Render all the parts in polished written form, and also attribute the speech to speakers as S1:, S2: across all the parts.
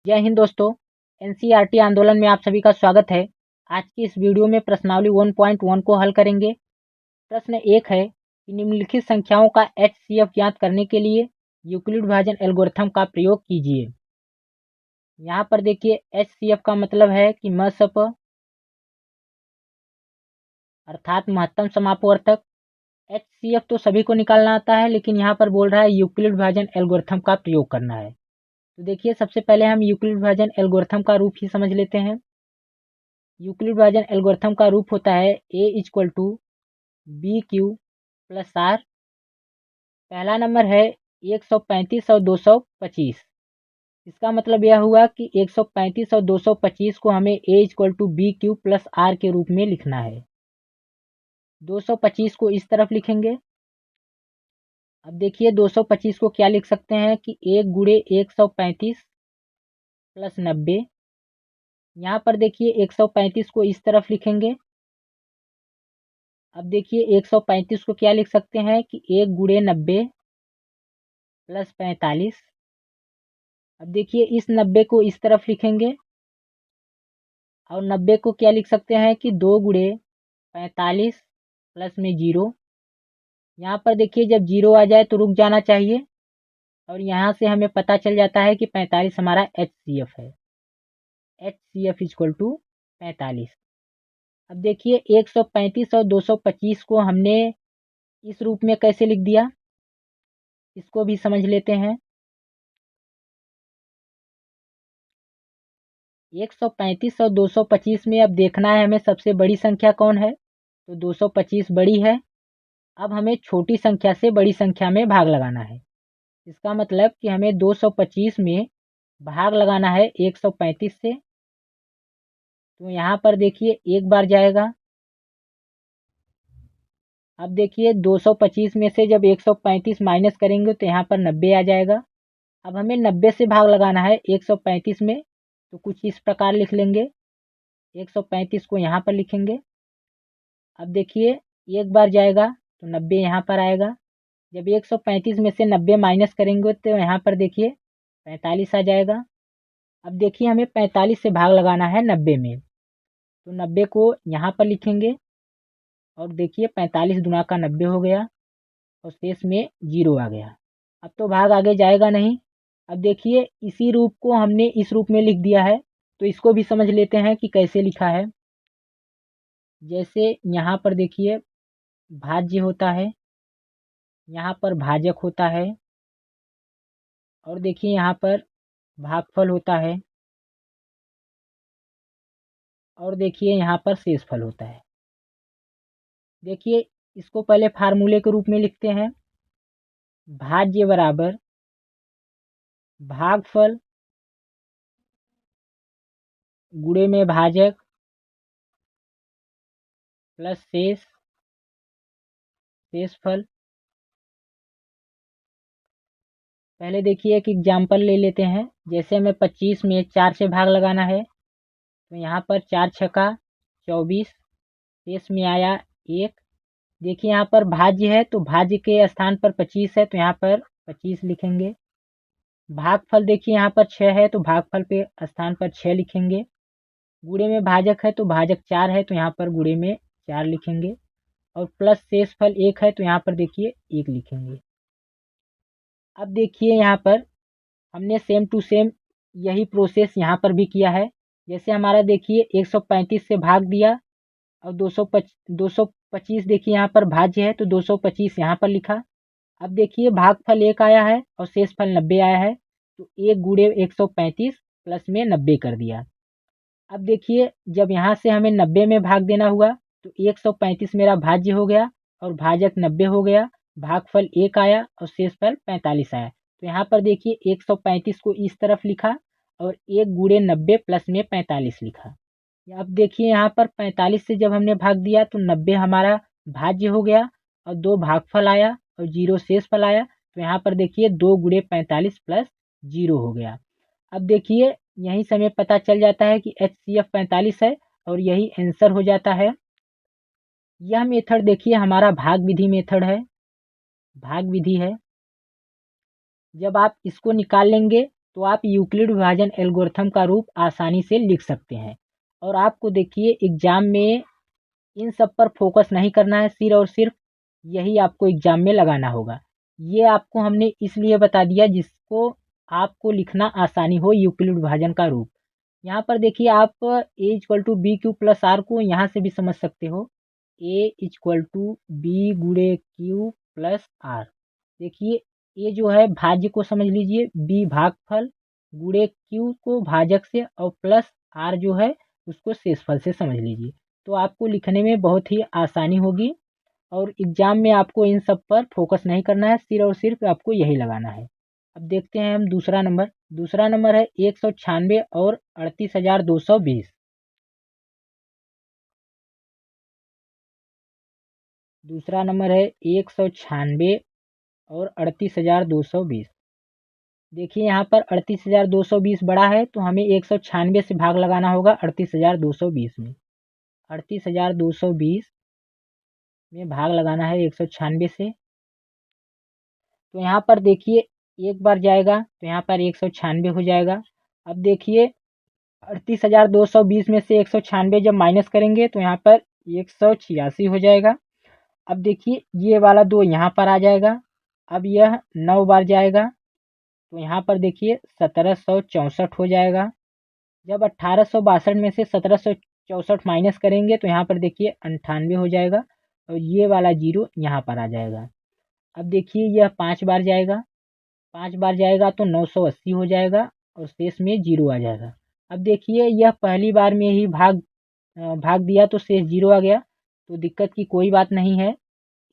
S1: जय हिंद दोस्तों। एनसीईआरटी आंदोलन में आप सभी का स्वागत है। आज की इस वीडियो में प्रश्नावली 1.1 को हल करेंगे। प्रश्न एक है कि निम्नलिखित संख्याओं का एचसीएफ ज्ञात करने के लिए यूक्लिड विभाजन एल्गोरिथम का प्रयोग कीजिए। यहाँ पर देखिए एचसीएफ का मतलब है कि मसप अर्थात महत्तम समापवर्तक। एचसीएफ तो सभी को निकालना आता है, लेकिन यहाँ पर बोल रहा है यूक्लिड विभाजन एल्गोरिथम का प्रयोग करना है। तो देखिए सबसे पहले हम यूक्लिड विभाजन एल्गोरिथम का रूप ही समझ लेते हैं। यूक्लिड विभाजन एल्गोरिथम का रूप होता है a equal to b q plus r. पहला नंबर है 135 और 225। इसका मतलब यह हुआ कि 135 और 225 को हमें a equal to b q plus r के रूप में लिखना है। 225 को इस तरफ लिखेंगे। अब देखिए 225 को क्या लिख सकते हैं कि 1 गुणे 135 प्लस 90। यहाँ पर देखिए 135 को इस तरफ लिखेंगे। अब देखिए 135 को क्या लिख सकते हैं कि 1 गुणे 90 प्लस 45। अब देखिए इस 90 को इस तरफ लिखेंगे और 90 को क्या लिख सकते हैं कि 2 गुणे 45 प्लस में 0। यहाँ पर देखिए जब 0 आ जाए तो रुक जाना चाहिए और यहाँ से हमें पता चल जाता है कि 45 हमारा एचसीएफ है। HCF equal to 45। अब देखिए 135 और 225 को हमने इस रूप में कैसे लिख दिया, इसको भी समझ लेते हैं। 135 और 225 में अब देखना है हमें सबसे बड़ी संख्या कौन है, तो 225 बड़ी है। अब हमें छोटी संख्या से बड़ी संख्या में भाग लगाना है। इसका मतलब कि हमें 225 में भाग लगाना है 135 से। तो यहाँ पर देखिए एक बार जाएगा। अब देखिए 225 में से जब 135 माइनस करेंगे तो यहाँ पर 90 आ जाएगा। अब हमें 90 से भाग लगाना है 135 में, तो कुछ इस प्रकार लिख लेंगे। 135 को यहाँ पर लिखेंगे। अब देखिए एक बार जाएगा तो 90 यहाँ पर आएगा। जब 135 में से 90 माइनस करेंगे तो यहाँ पर देखिए 45 आ जाएगा। अब देखिए हमें 45 से भाग लगाना है 90 में, तो 90 को यहाँ पर लिखेंगे और देखिए 45 दुना का 90 हो गया और शेष में 0 आ गया। अब तो भाग आगे जाएगा नहीं। अब देखिए इसी रूप को हमने इस रूप में लिख दिया है, तो इसको भी समझ लेते हैं कि कैसे लिखा है। जैसे यहाँ पर देखिए भाज्य होता है, यहाँ पर भाजक होता है और देखिए यहाँ पर भागफल होता है और देखिए यहाँ पर शेषफल होता है। देखिए इसको पहले फार्मूले के रूप में लिखते हैं। भाज्य बराबर भागफल गुणे में भाजक प्लस शेषफल। पहले देखिए एक एग्जाम्पल ले लेते हैं। जैसे हमें 25 में 4 से भाग लगाना है, तो यहाँ पर 4 छक्का 24, शेष में आया 1। देखिए यहाँ पर भाज्य है तो भाज्य के स्थान पर 25 है, तो यहाँ पर 25 लिखेंगे। भागफल देखिए यहाँ पर 6 है तो भागफल पे स्थान पर 6 लिखेंगे। गुणे में भाजक है तो भाजक 4 है, तो यहाँ पर गुणे में 4 लिखेंगे और प्लस शेषफल 1 है, तो यहाँ पर देखिए 1 लिखेंगे। अब देखिए यहाँ पर हमने सेम टू सेम यही प्रोसेस यहाँ पर भी किया है। जैसे हमारा देखिए 135 से भाग दिया और 225 देखिए यहाँ पर भाज्य है तो 225 यहाँ पर लिखा। अब देखिए भागफल 1 आया है और शेषफल 90 आया है, तो 1 गुणे 135 प्लस में 90 कर दिया। अब देखिए जब यहाँ से हमें 90 में भाग देना हुआ तो 135 मेरा भाज्य हो गया और भाजक 90 हो गया। भागफल 1 आया और शेषफल 45 आया, तो यहाँ पर देखिए 135 को इस तरफ लिखा और 1 गुणे 90 प्लस में 45 लिखा। अब देखिए यहाँ पर 45 से जब हमने भाग दिया तो 90 हमारा भाज्य हो गया और 2 भागफल आया और 0 शेषफल आया, तो यहाँ पर देखिए 2 गुणे 45 प्लस 0 हो गया। अब देखिए यहीं से हमें पता चल जाता है कि एचसीएफ 45 है और यही आंसर हो जाता है। यह मेथड देखिए हमारा भाग विधि मेथड है, भाग विधि है। जब आप इसको निकाल लेंगे तो आप यूक्लिड विभाजन एल्गोरिथम का रूप आसानी से लिख सकते हैं। और आपको देखिए एग्जाम में इन सब पर फोकस नहीं करना है, सिर्फ और सिर्फ यही आपको एग्जाम में लगाना होगा। ये आपको हमने इसलिए बता दिया जिसको आपको लिखना आसानी हो यूक्लिड विभाजन का रूप। यहाँ पर देखिए आप a equal to b q plus r को यहाँ से भी समझ सकते हो, ए इक्वल टू बी गुणे क्यू प्लस आर। देखिए ए जो है भाज्य को समझ लीजिए, बी भागफल, गुणे क्यू को भाजक से, और प्लस आर जो है उसको शेषफल से समझ लीजिए। तो आपको लिखने में बहुत ही आसानी होगी और एग्जाम में आपको इन सब पर फोकस नहीं करना है, सिर्फ और सिर्फ आपको यही लगाना है। अब देखते हैं हम दूसरा नंबर। दूसरा नंबर है 196 और 38,220। दूसरा नंबर है 196 और 38,220। देखिए यहाँ पर 38,220 बड़ा है तो हमें 196 से भाग लगाना होगा 38,220 में। 38,220 में भाग लगाना है 196 से। तो यहाँ पर देखिए एक बार जाएगा तो यहाँ पर 196 हो जाएगा। अब देखिए 38,220 में से 196 जब माइनस करेंगे तो यहाँ पर 186 हो जाएगा। अब देखिए ये वाला 2 यहाँ पर आ जाएगा। अब यह 9 बार जाएगा तो यहाँ पर देखिए 1764 हो जाएगा। जब 1862 में से 1764 माइनस करेंगे तो यहाँ पर देखिए 98 हो जाएगा और ये वाला 0 यहाँ पर आ जाएगा। अब देखिए यह 5 बार जाएगा, 5 बार जाएगा तो 980 हो जाएगा और शेष में 0 आ जाएगा। अब देखिए यह पहली बार में ही भाग दिया तो शेष 0 आ गया, तो दिक्कत की कोई बात नहीं है।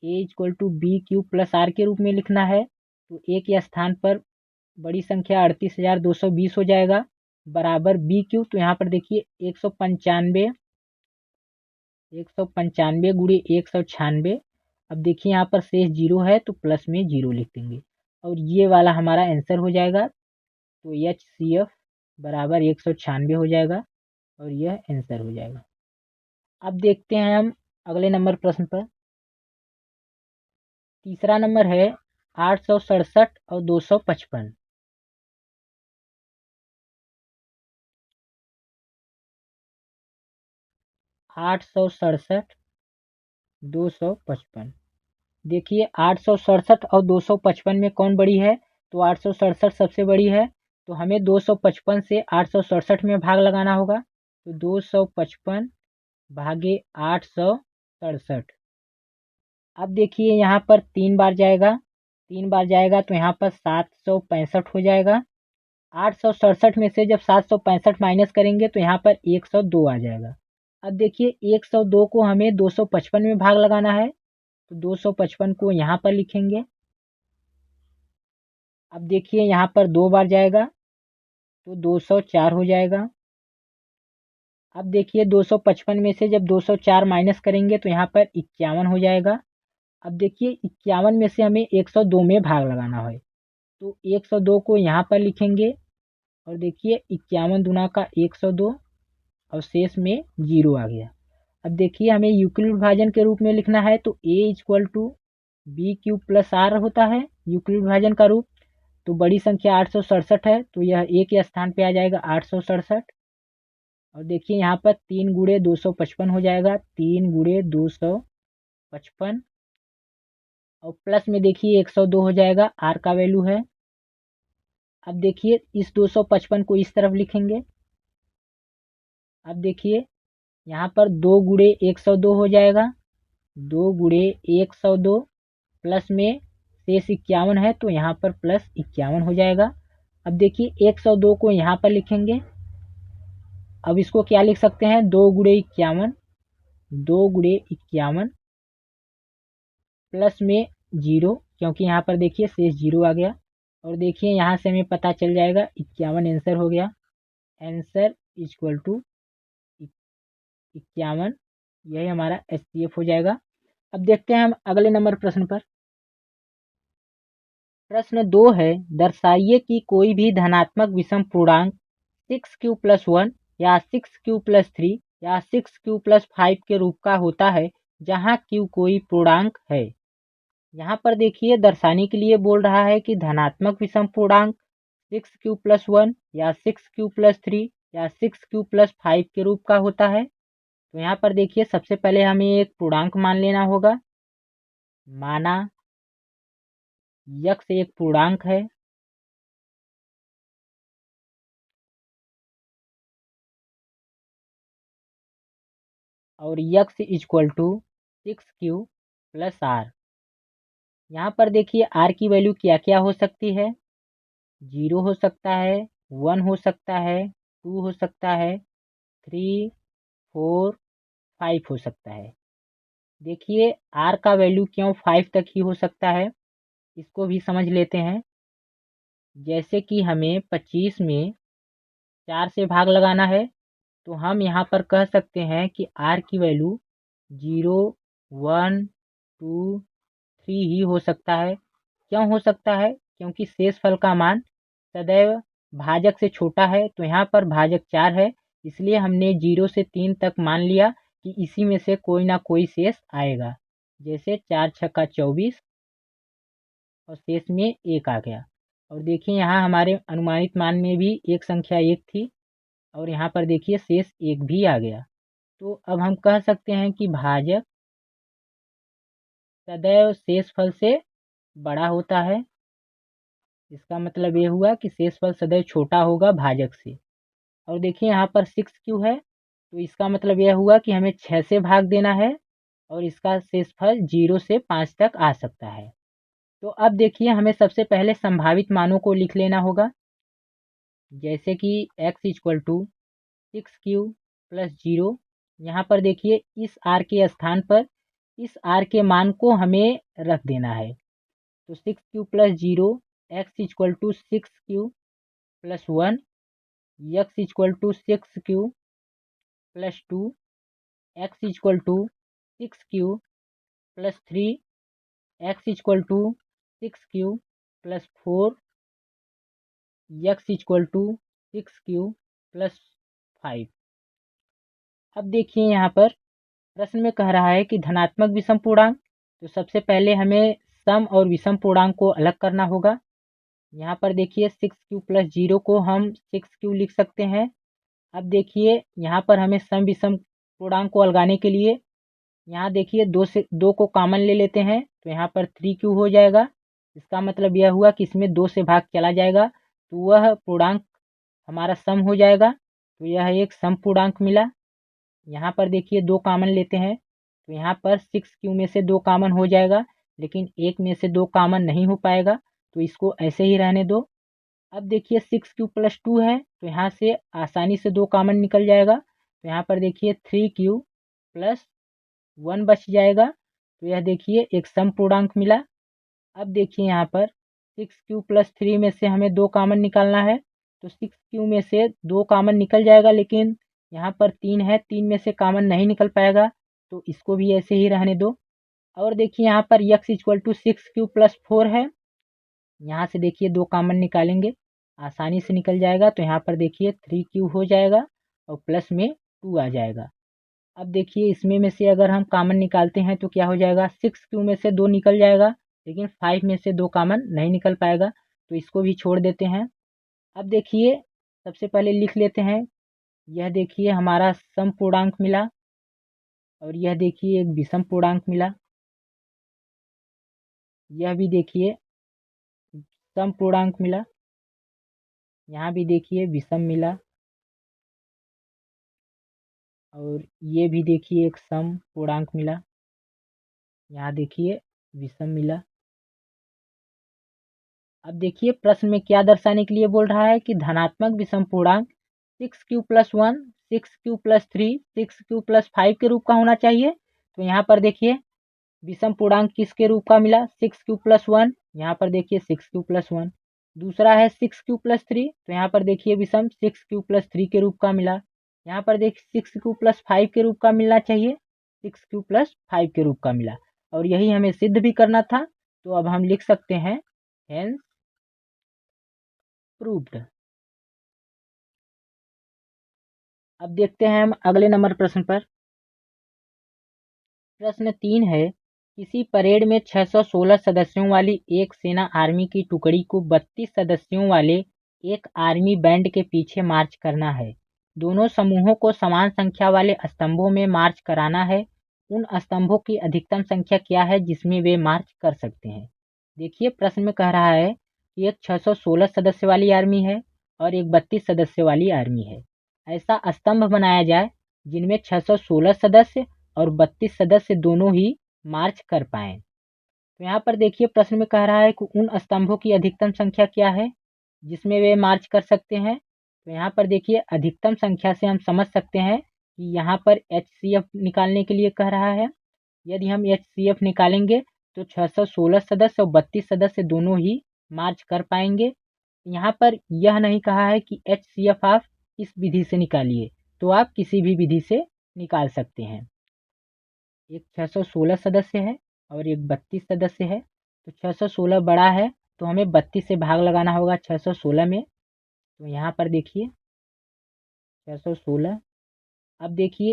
S1: A equal to b q plus r के रूप में लिखना है तो ए के स्थान पर बड़ी संख्या 38,220 हो जाएगा बराबर बी क्यू। तो यहाँ पर देखिए 195 गुणे 196। अब देखिए यहाँ पर शेष 0 है तो प्लस में 0 लिख देंगे और ये वाला हमारा आंसर हो जाएगा। तो HCF बराबर 196 हो जाएगा और यह आंसर हो जाएगा। अब देखते हैं हम अगले नंबर प्रश्न पर। तीसरा नंबर है 867 और 255। 867 255। देखिए 867 और 255 में कौन बड़ी है, तो 867 सबसे बड़ी है। तो हमें 255 से 867 में भाग लगाना होगा। तो 255 भागे 867। अब देखिए यहाँ पर 3 बार जाएगा, 3 बार जाएगा तो यहाँ पर 765 हो जाएगा। 867 में से जब 765 माइनस करेंगे तो यहाँ पर 102 आ जाएगा। अब देखिए 102 को हमें 255 में भाग लगाना है तो 255 को यहाँ पर लिखेंगे। अब देखिए यहाँ पर 2 बार जाएगा तो 204 हो जाएगा। अब देखिए 255 में से जब 204 माइनस करेंगे तो यहाँ पर 51 हो जाएगा। अब देखिए 51 में से हमें 102 में भाग लगाना है तो 102 को यहाँ पर लिखेंगे और देखिए 51 दूना का 102 और शेष में 0 आ गया। अब देखिए हमें यूक्लिड विभाजन के रूप में लिखना है तो a equal to b q plus r होता है यूक्लिड विभाजन का रूप। तो बड़ी संख्या 867 है तो यह ए के स्थान पे आ जाएगा 867। और देखिए यहाँ पर 3 गुणे 255 हो जाएगा, 3 गुणे 255 और प्लस में देखिए 102 हो जाएगा, आर का वैल्यू है। अब देखिए इस 255 को इस तरफ लिखेंगे। अब देखिए यहाँ पर 2 गुणे 102 हो जाएगा, 2 गुणे 102 प्लस में शेष 51 है तो यहाँ पर प्लस 51 हो जाएगा। अब देखिए 102 को यहाँ पर लिखेंगे। अब इसको क्या लिख सकते हैं, 2 गुणे 51, 2 गुणे 51 प्लस में 0, क्योंकि यहाँ पर देखिए शेष 0 आ गया। और देखिए यहाँ से हमें पता चल जाएगा 51 आंसर हो गया। आंसर इक्वल टू 51, यही हमारा HCF हो जाएगा। अब देखते हैं हम अगले नंबर प्रश्न पर। प्रश्न 2 है, दर्शाइए कि कोई भी धनात्मक विषम पूर्णांक 6q+1 या 6q+3 या 6q+5 के रूप का होता है जहाँ q कोई पूर्णांक है। यहाँ पर देखिए दर्शाने के लिए बोल रहा है कि धनात्मक विषम पूर्णांक 6q+1 या 6q+3 या 6q+5 के रूप का होता है। तो यहाँ पर देखिए सबसे पहले हमें एक पूर्णांक मान लेना होगा। माना यक्स एक पूर्णांक है और यक्स इक्वल टू 6q+r। यहाँ पर देखिए r की वैल्यू क्या क्या हो सकती है। 0 हो सकता है, 1 हो सकता है, 2 हो सकता है, 3, 4, 5 हो सकता है। देखिए r का वैल्यू क्यों 5 तक ही हो सकता है, इसको भी समझ लेते हैं। जैसे कि हमें 25 में 4 से भाग लगाना है, तो हम यहाँ पर कह सकते हैं कि r की वैल्यू 0, 1, 2, 3 ही हो सकता है। क्यों हो सकता है? क्योंकि शेषफल का मान सदैव भाजक से छोटा है। तो यहाँ पर भाजक 4 है, इसलिए हमने 0 से 3 तक मान लिया कि इसी में से कोई ना कोई शेष आएगा। जैसे 4 छक्का 24 और शेष में 1 आ गया। और देखिए यहाँ हमारे अनुमानित मान में भी एक संख्या 1 थी और यहाँ पर देखिए शेष 1 भी आ गया। तो अब हम कह सकते हैं कि भाजक सदैव शेषफल से बड़ा होता है। इसका मतलब ये हुआ कि शेषफल सदैव छोटा होगा भाजक से। और देखिए यहाँ पर 6q है, तो इसका मतलब यह हुआ कि हमें 6 से भाग देना है और इसका शेषफल 0 से 5 तक आ सकता है। तो अब देखिए हमें सबसे पहले संभावित मानों को लिख लेना होगा। जैसे कि x इक्वल टू 6q+0। यहाँ पर देखिए इस r के स्थान पर इस r के मान को हमें रख देना है। तो 6q+0 x equal to 6q+1 x equal to 6q+2 x equal to 6q+3 x equal to 6q+4 x equal to 6q+5। अब देखिए यहाँ पर प्रश्न में कह रहा है कि धनात्मक विषम पूर्णांक। तो सबसे पहले हमें सम और विषम पूर्णांक को अलग करना होगा। यहाँ पर देखिए 6q+0 को हम 6q लिख सकते हैं। अब देखिए यहाँ पर हमें सम विषम पूर्णांक को अलगाने के लिए यहाँ देखिए 2 को कॉमन ले लेते हैं, तो यहाँ पर 3q हो जाएगा। इसका मतलब यह हुआ कि इसमें 2 से भाग चला जाएगा, तो वह पूर्णांक हमारा सम हो जाएगा। तो यह एक सम पूर्णांक मिला। यहाँ पर देखिए 2 कॉमन लेते हैं, तो यहाँ पर 6q में से 2 कॉमन हो जाएगा, लेकिन 1 में से 2 कॉमन नहीं हो पाएगा, तो इसको ऐसे ही रहने दो। अब देखिए 6q+2 है, तो यहाँ से आसानी से 2 कॉमन निकल जाएगा, तो यहाँ पर देखिए 3q+1 बच जाएगा। तो यह देखिए एक सम पूर्णांक मिला। अब देखिए यहाँ पर 6q+3 में से हमें 2 कॉमन निकालना है, तो 6q में से 2 कॉमन निकल जाएगा, लेकिन यहाँ पर 3 है, 3 में से कॉमन नहीं निकल पाएगा, तो इसको भी ऐसे ही रहने दो। और देखिए यहाँ पर x इक्वल टू 6q+4 है, यहाँ से देखिए 2 कॉमन निकालेंगे, आसानी से निकल जाएगा। तो यहाँ पर देखिए 3q हो जाएगा और प्लस में 2 आ जाएगा। अब देखिए इसमें में से अगर हम कॉमन निकालते हैं तो क्या हो जाएगा, 6q में से 2 निकल जाएगा, लेकिन 5 में से 2 कॉमन नहीं निकल पाएगा, तो इसको भी छोड़ देते हैं। अब देखिए सबसे पहले लिख लेते हैं। यह देखिए हमारा सम पूर्णांक मिला और यह देखिए एक विषम पूर्णांक मिला। यह भी देखिए सम पूर्णांक मिला, यहाँ भी देखिए विषम मिला और ये भी देखिए एक सम पूर्णांक मिला, यहाँ देखिए विषम मिला। अब देखिए प्रश्न में क्या दर्शाने के लिए बोल रहा है कि धनात्मक विषम पूर्णांक 6q+1 6q+3 6q+5 के रूप का होना चाहिए। तो यहाँ पर देखिए विषम पूर्णांक किसके रूप का मिला, 6q+1, यहाँ पर देखिए 6q+1। दूसरा है 6q+3, तो यहाँ पर देखिए विषम 6q+3 के रूप का मिला। यहाँ पर देखिए 6q+5 के रूप का मिलना चाहिए, 6q+5 के रूप का मिला। और यही हमें सिद्ध भी करना था, तो अब हम लिख सकते हैं हेंस प्रूव्ड। अब देखते हैं हम अगले नंबर प्रश्न पर। प्रश्न 3 है, किसी परेड में 616 सदस्यों वाली एक सेना आर्मी की टुकड़ी को 32 सदस्यों वाले एक आर्मी बैंड के पीछे मार्च करना है। दोनों समूहों को समान संख्या वाले स्तंभों में मार्च कराना है। उन स्तंभों की अधिकतम संख्या क्या है जिसमें वे मार्च कर सकते हैं। देखिए प्रश्न में कह रहा है कि एक 616 सदस्य वाली आर्मी है और एक 32 सदस्य वाली आर्मी है। ऐसा स्तंभ बनाया जाए जिनमें 616 सदस्य और 32 सदस्य दोनों ही मार्च कर पाएं। तो यहाँ पर देखिए प्रश्न में कह रहा है कि उन स्तंभों की अधिकतम संख्या क्या है जिसमें वे मार्च कर सकते हैं। तो यहाँ पर देखिए अधिकतम संख्या से हम समझ सकते हैं कि यहाँ पर HCF निकालने के लिए कह रहा है। यदि हम HCF निकालेंगे तो 616 सदस्य और 32 सदस्य दोनों ही मार्च कर पाएंगे। यहाँ पर यह नहीं कहा है कि HCF आप इस विधि से निकालिए, तो आप किसी भी विधि से निकाल सकते हैं। एक 616 सदस्य है और एक 32 सदस्य है, तो 616 बड़ा है तो हमें 32 से भाग लगाना होगा 616 में। तो यहाँ पर देखिए 616, अब देखिए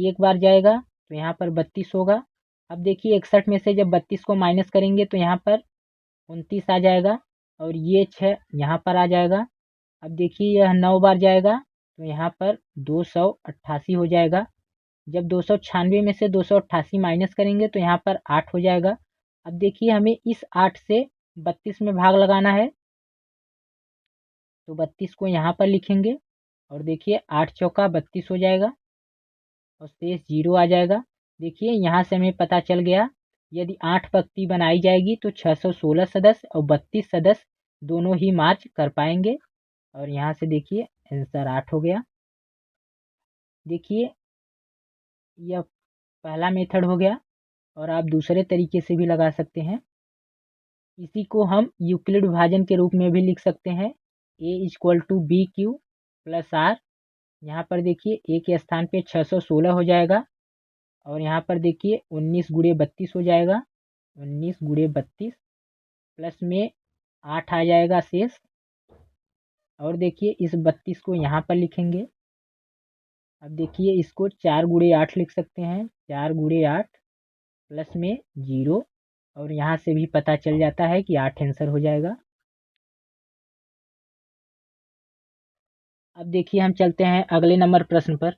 S1: एक बार जाएगा तो यहाँ पर 32 होगा। अब देखिए 61 में से जब 32 को माइनस करेंगे तो यहाँ पर 29 आ जाएगा और ये 6 यहाँ पर आ जाएगा। अब देखिए यह 9 बार जाएगा तो यहाँ पर 288 हो जाएगा। जब 296 में से 288 माइनस करेंगे तो यहाँ पर 8 हो जाएगा। अब देखिए हमें इस 8 से 32 में भाग लगाना है, तो 32 को यहाँ पर लिखेंगे और देखिए 8 चौका 32 हो जाएगा और शेष 0 आ जाएगा। देखिए यहाँ से हमें पता चल गया यदि 8 पंक्ति बनाई जाएगी तो 616 सदस्य और 32 सदस्य दोनों ही मार्च कर पाएंगे। और यहाँ से देखिए आंसर 8 हो गया। देखिए यह पहला मेथड हो गया और आप दूसरे तरीके से भी लगा सकते हैं। इसी को हम यूक्लिड विभाजन के रूप में भी लिख सकते हैं। A=BQ + R। यहाँ पर देखिए A के स्थान पे 616 हो जाएगा और यहाँ पर देखिए 19 × 32 हो जाएगा। 19 × 32 प्लस में 8 आ जाएगा शेष। और देखिए इस 32 को यहाँ पर लिखेंगे। अब देखिए इसको 4 × 8 लिख सकते हैं। 4 × 8 प्लस में 0 और यहाँ से भी पता चल जाता है कि 8 आंसर हो जाएगा। अब देखिए हम चलते हैं अगले नंबर प्रश्न पर।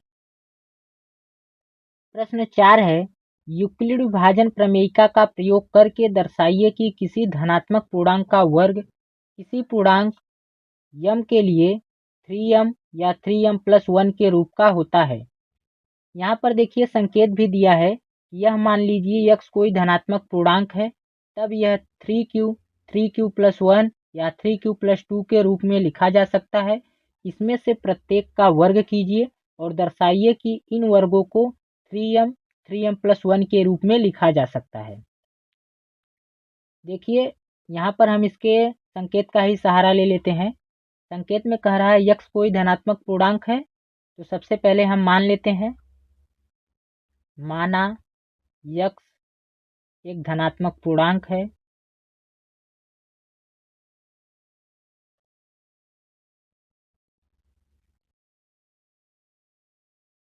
S1: प्रश्न 4 है, यूक्लिड विभाजन प्रमेयिका का प्रयोग करके दर्शाइए कि किसी धनात्मक पूर्णांक का वर्ग किसी पूर्णांक m के लिए 3m या 3m+1 के रूप का होता है। यहाँ पर देखिए संकेत भी दिया है। यह मान लीजिए x कोई धनात्मक पूर्णांक है, तब यह 3q+1 या 3q+2 के रूप में लिखा जा सकता है। इसमें से प्रत्येक का वर्ग कीजिए और दर्शाइए कि इन वर्गों को 3m 3m+1 के रूप में लिखा जा सकता है। देखिए यहाँ पर हम इसके संकेत का ही सहारा ले लेते हैं। संकेत में कह रहा है x कोई धनात्मक पूर्णांक है, तो सबसे पहले हम मान लेते हैं। माना x एक धनात्मक पूर्णांक है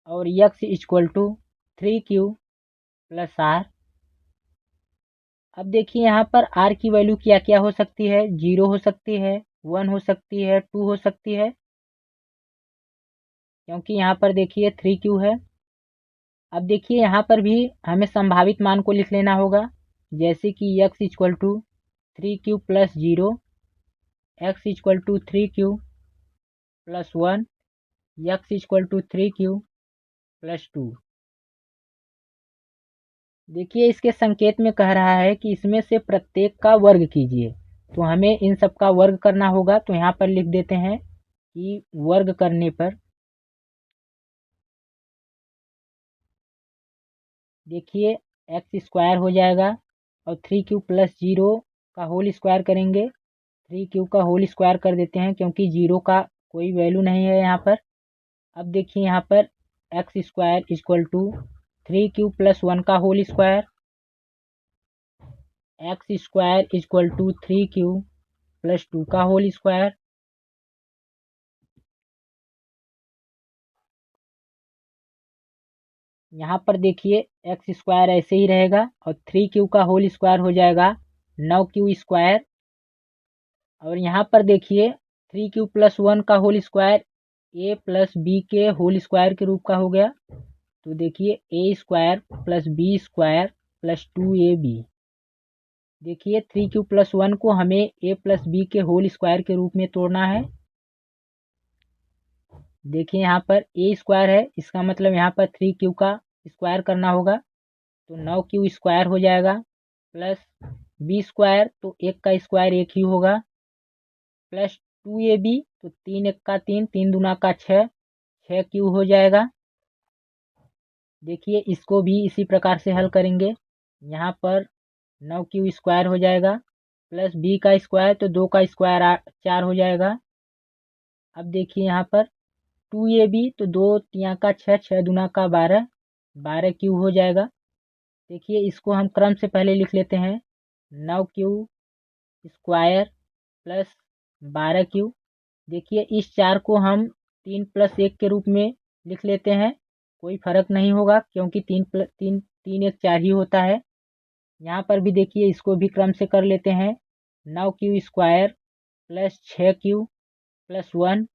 S1: और x 3q+r। अब देखिए यहाँ पर r की वैल्यू क्या क्या हो सकती है। 0 हो सकती है, 1 हो सकती है, 2 हो सकती है, क्योंकि यहाँ पर देखिए 3q है। अब देखिए यहाँ पर भी हमें संभावित मान को लिख लेना होगा, जैसे कि x 3q+0, x 3q+1, x 3q+2। देखिए इसके संकेत में कह रहा है कि इसमें से प्रत्येक का वर्ग कीजिए, तो हमें इन सब का वर्ग करना होगा। तो यहाँ पर लिख देते हैं कि वर्ग करने पर देखिए x² हो जाएगा और 3q+0 का होल स्क्वायर करेंगे। 3q का होल स्क्वायर कर देते हैं क्योंकि 0 का कोई वैल्यू नहीं है यहाँ पर। अब देखिए यहाँ पर x² 3q+1 का होल स्क्वायर, x² 3q+2 का होल स्क्वायर। यहाँ पर देखिए x² ऐसे ही रहेगा और 3q का होल स्क्वायर हो जाएगा 9q²। और यहाँ पर देखिए 3q+1 का whole square a plus B के होल स्क्वायर के रूप का हो गया। तो देखिए a² plus b² plus 2ab। देखिए 3q+1 को हमें a प्लस बी के होल स्क्वायर के रूप में तोड़ना है। देखिए यहाँ पर a² है, इसका मतलब यहाँ पर 3q का स्क्वायर करना होगा, तो 9q² हो जाएगा, प्लस b², तो 1 का स्क्वायर 1 ही होगा, प्लस 2ab, तो 3 1 का 3, 3 दूना का 6, 6q हो जाएगा। देखिए इसको भी इसी प्रकार से हल करेंगे। यहाँ पर 9q² हो जाएगा, प्लस b का स्क्वायर, तो 2 का स्क्वायर 4 हो जाएगा। अब देखिए यहाँ पर 2ab, तो 2 3 का 6, 6 दूना का 12, 12q हो जाएगा। देखिए इसको हम क्रम से पहले लिख लेते हैं, 9q² प्लस 12q। देखिए इस 4 को हम 3 + 1 के रूप में लिख लेते हैं, कोई फर्क नहीं होगा क्योंकि 3 1 4 ही होता है। यहाँ पर भी देखिए इसको भी क्रम से कर लेते हैं, 9q² प्लस 6q प्लस 1।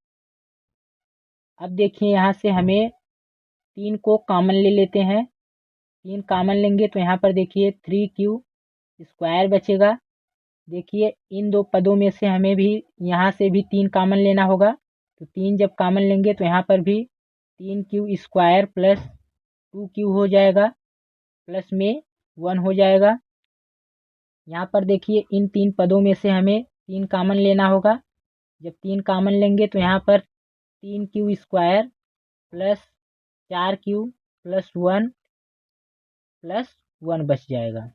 S1: अब देखिए यहाँ से हमें 3 को कॉमन ले लेते हैं, 3 कॉमन लेंगे तो यहाँ पर देखिए 3q² बचेगा। देखिए इन दो पदों में से हमें भी यहाँ से भी 3 कॉमन लेना होगा, तो 3 जब कॉमन लेंगे तो यहाँ पर भी 3q² प्लस 2q हो जाएगा, प्लस में 1 हो जाएगा। यहाँ पर देखिए इन 3 पदों में से हमें 3 कॉमन लेना होगा, जब 3 कॉमन लेंगे तो यहाँ पर 3q² plus 4q plus 1 plus 1 बच जाएगा।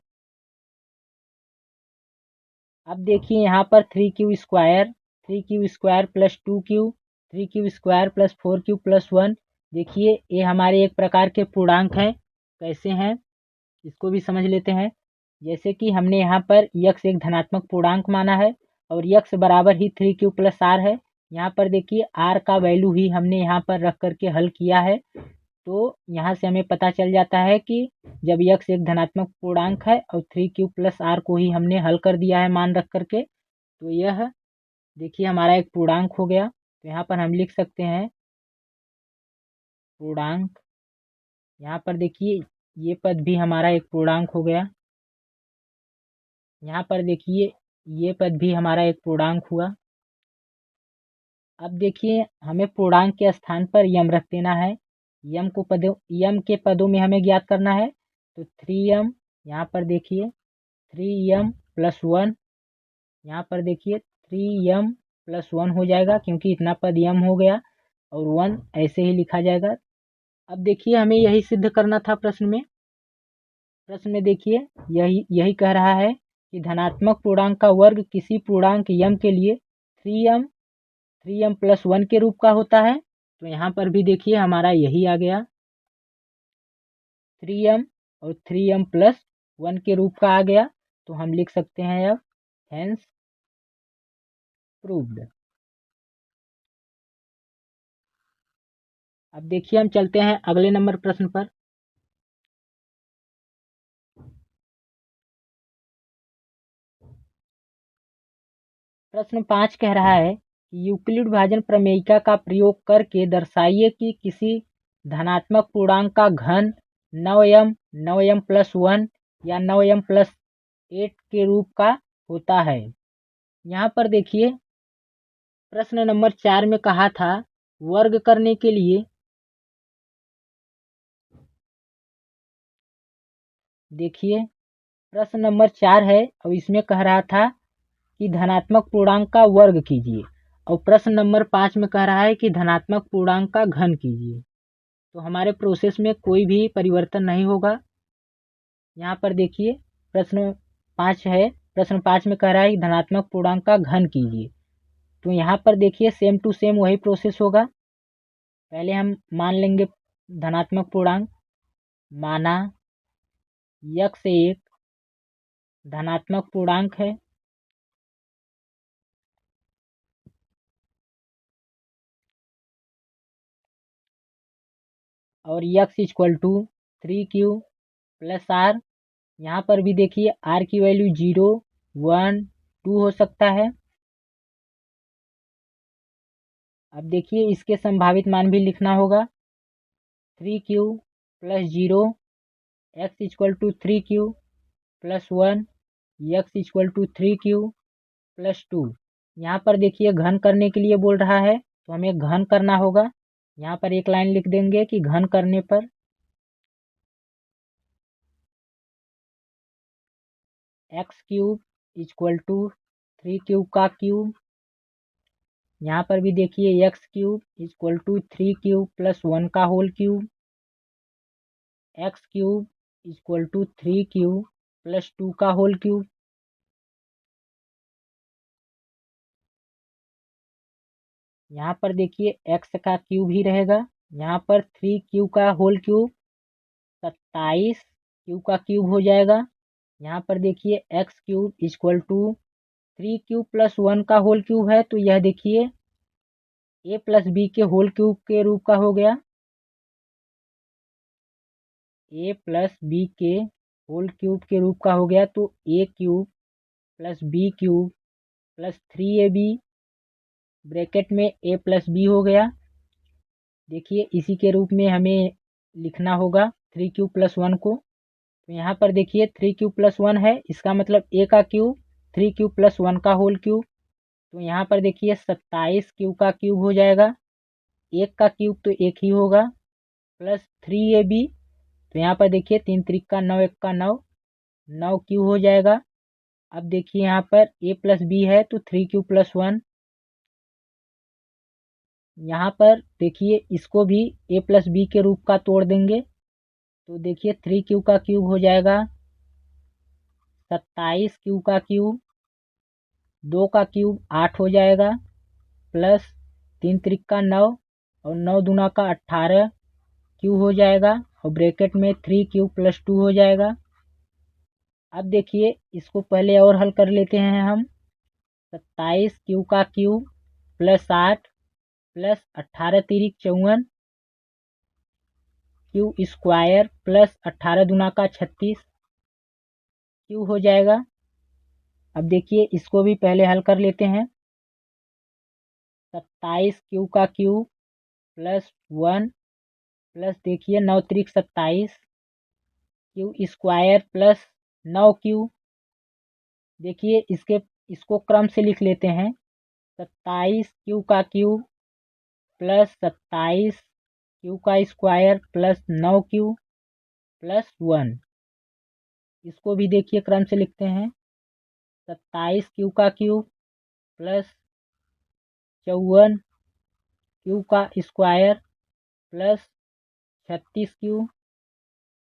S1: अब देखिए यहाँ पर 3q² plus 2q, 3q² plus 4q plus 1। देखिए ये हमारे एक प्रकार के पूर्णांक हैं। कैसे हैं इसको भी समझ लेते हैं। जैसे कि हमने यहाँ पर यक्स एक धनात्मक पूर्णांक माना है और यक्स बराबर ही 3q प्लस r है। यहाँ पर देखिए r का वैल्यू ही हमने यहाँ पर रख करके हल किया है, तो यहाँ से हमें पता चल जाता है कि जब यक्स एक धनात्मक पूर्णांक है और 3q प्लस r को ही हमने हल कर दिया है मान रख करके, तो यह देखिए हमारा एक पूर्णांक हो गया। तो यहाँ पर हम लिख सकते हैं पूर्णांक। यहाँ पर देखिए ये पद भी हमारा एक पूर्णांक हो गया। यहाँ पर देखिए ये पद भी हमारा एक पूर्णांक हुआ। अब देखिए हमें पूर्णांक के स्थान पर यम रख देना है। यम के पदों में हमें ज्ञात करना है, तो 3m, यहाँ पर देखिए 3m प्लस 1, यहाँ पर देखिए 3m प्लस 1 हो जाएगा क्योंकि इतना पद यम हो गया और 1 ऐसे ही लिखा जाएगा। अब देखिए हमें यही सिद्ध करना था प्रश्न में। प्रश्न में देखिए यही कह रहा है कि धनात्मक पूर्णांक का वर्ग किसी पूर्णांक यम के लिए 3m प्लस 1 के रूप का होता है। तो यहाँ पर भी देखिए हमारा यही आ गया, 3m और 3m प्लस 1 के रूप का आ गया। तो हम लिख सकते हैं अब हेंस प्रूव्ड। अब देखिए हम चलते हैं अगले नंबर प्रश्न पर। प्रश्न 5 कह रहा है कि यूक्लिड विभाजन प्रमेयिका का प्रयोग करके दर्शाइए कि किसी धनात्मक पूर्णांक का घन 9m 9m प्लस 1 या 9m प्लस 8 के रूप का होता है। यहाँ पर देखिए प्रश्न नंबर 4 में कहा था वर्ग करने के लिए, देखिए प्रश्न नंबर 4 है और इसमें कह रहा था कि धनात्मक पूर्णांक का वर्ग कीजिए, और प्रश्न नंबर 5 में कह रहा है कि धनात्मक पूर्णांक का घन कीजिए। तो हमारे प्रोसेस में कोई भी परिवर्तन नहीं होगा। यहाँ पर देखिए प्रश्न 5 है, प्रश्न 5 में कह रहा है कि धनात्मक पूर्णांक का घन कीजिए। तो यहाँ पर देखिए सेम टू सेम वही प्रोसेस होगा। पहले हम मान लेंगे धनात्मक पूर्णांक, माना यक्स एक धनात्मक पूर्णांक है, और x equal to 3q plus r। यहाँ पर भी देखिए r की वैल्यू 0 1 2 हो सकता है। अब देखिए इसके संभावित मान भी लिखना होगा। 3q plus 0 x equal to 3q plus 1 x equal to 3q plus 2। यहाँ पर देखिए घन करने के लिए बोल रहा है तो हमें घन करना होगा। यहाँ पर एक लाइन लिख देंगे कि घन करने पर x cube equal to 3q का क्यूब। यहाँ पर भी देखिए x cube equal to 3q plus 1 का whole cube. X cube equal to 3q plus 2 का होल क्यूब। यहाँ पर देखिए x का क्यूब ही रहेगा। यहाँ पर 3q का होल क्यूब 27q का क्यूब हो जाएगा। यहाँ पर देखिए x cube equal to 3q plus 1 का होल क्यूब है तो यह देखिए a प्लस बी के होल क्यूब के रूप का हो गया। a प्लस बी के होल क्यूब के रूप का हो गया तो a cube plus B cube plus 3ab bracket में a प्लस बी हो गया। देखिए इसी के रूप में हमें लिखना होगा 3q प्लस 1 को। तो यहाँ पर देखिए 3q प्लस 1 है, इसका मतलब a का क्यूब 3q प्लस 1 का होल क्यूब। तो यहाँ पर देखिए 27q का क्यूब हो जाएगा। एक का क्यूब तो एक ही होगा प्लस 3ab। तो यहाँ पर देखिए 3 त्रिक का 9 एक का 9 9q हो जाएगा। अब देखिए यहाँ पर a प्लस बी है तो 3q प्लस 1। यहाँ पर देखिए इसको भी a प्लस बी के रूप का तोड़ देंगे तो देखिए 3q का क्यूब हो जाएगा 27q का क्यूब 2 का क्यूब 8 हो जाएगा प्लस 3 त्रिक का 9 और 9 दूना का 18 क्यू हो जाएगा और ब्रैकेट में 3q प्लस 2 हो जाएगा। अब देखिए इसको पहले और हल कर लेते हैं हम। 27q का cube plus 8 plus 18 तिरिक 54 Q square plus 18 दूना का 36 क्यू हो जाएगा। अब देखिए इसको भी पहले हल कर लेते हैं। 27q का क्यूब प्लस 1 प्लस देखिए 9 त्रिक 27 क्यू स्क्वायर प्लस 9q। देखिए इसको क्रम से लिख लेते हैं। 27q का क्यूब प्लस 27q का स्क्वायर प्लस 9q प्लस 1। इसको भी देखिए क्रम से लिखते हैं। 27q का क्यूब प्लस 54q का स्क्वायर प्लस 36q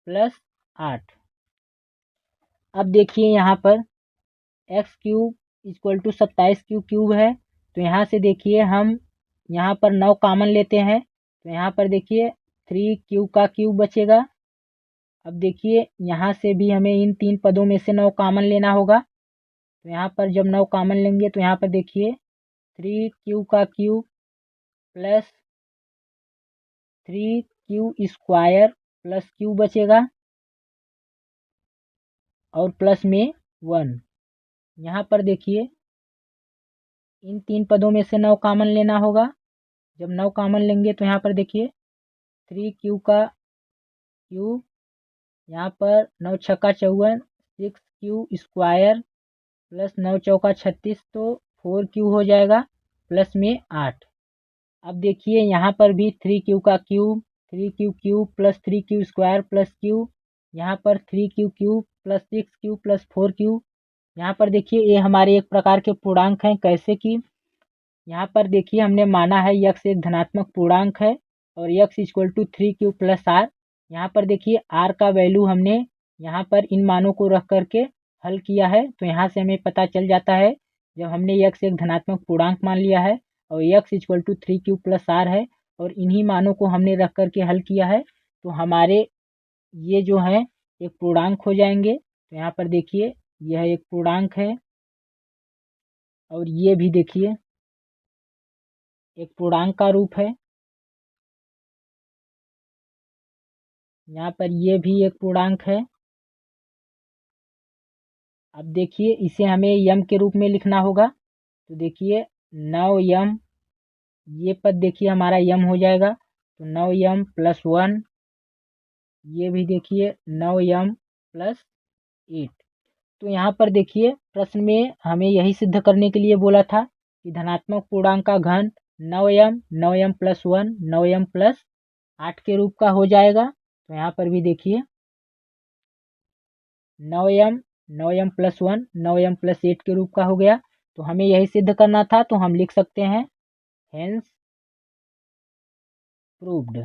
S1: प्लस 8। अब देखिए यहाँ पर x cube equal to 27q cube है तो यहाँ से देखिए हम यहाँ पर 9 कॉमन लेते हैं तो यहाँ पर देखिए 3q का क्यूब बचेगा। अब देखिए यहाँ से भी हमें इन तीन पदों में से 9 कॉमन लेना होगा तो यहाँ पर जब 9 कॉमन लेंगे तो यहाँ पर देखिए 3q का cube plus 3q square plus q बचेगा और प्लस में 1। यहाँ पर देखिए इन तीन पदों में से 9 कॉमन लेना होगा। जब 9 कॉमन लेंगे तो यहाँ पर देखिए 3q का क्यूब यहाँ पर 9 छक्का 54 6q स्क्वायर प्लस 9 चौका 36 तो 4q हो जाएगा प्लस में 8। अब देखिए यहाँ पर भी 3q का cube 3q cube plus 3q square plus q। यहाँ पर 3q cube plus 6q plus 4q। यहाँ पर देखिए ये हमारे एक प्रकार के पूर्णांक हैं। कैसे कि यहाँ पर देखिए हमने माना है यक्स एक धनात्मक पूर्णांक है और x equal to 3q plus R. यहाँ पर देखिए आर का वैल्यू हमने यहाँ पर इन मानों को रख करके हल किया है तो यहाँ से हमें पता चल जाता है जब हमने यक्स एक धनात्मक पूर्णांक मान लिया है और x equal to 3q plus R है और इन्हीं मानों को हमने रख करके हल किया है तो हमारे ये जो है एक पूर्णांक हो जाएंगे। तो यहाँ पर देखिए यह एक पूर्णांक है और ये भी देखिए एक पूर्णांक का रूप है। यहाँ पर ये भी एक पूर्णांक है। अब देखिए इसे हमें यम के रूप में लिखना होगा तो देखिए 9m ये पद देखिए हमारा यम हो जाएगा, तो 9m + 1, ये भी देखिए 9m + 8। तो यहाँ पर देखिए प्रश्न में हमें यही सिद्ध करने के लिए बोला था कि धनात्मक पूर्णांक का घन 9m, 9m + 1, 9m + 8 के रूप का हो जाएगा। तो यहाँ पर भी देखिए 9m, 9m + 1, 9m + 8 के रूप का हो गया। तो हमें यही सिद्ध करना था, तो हम लिख सकते हैं हेंस प्रूव्ड।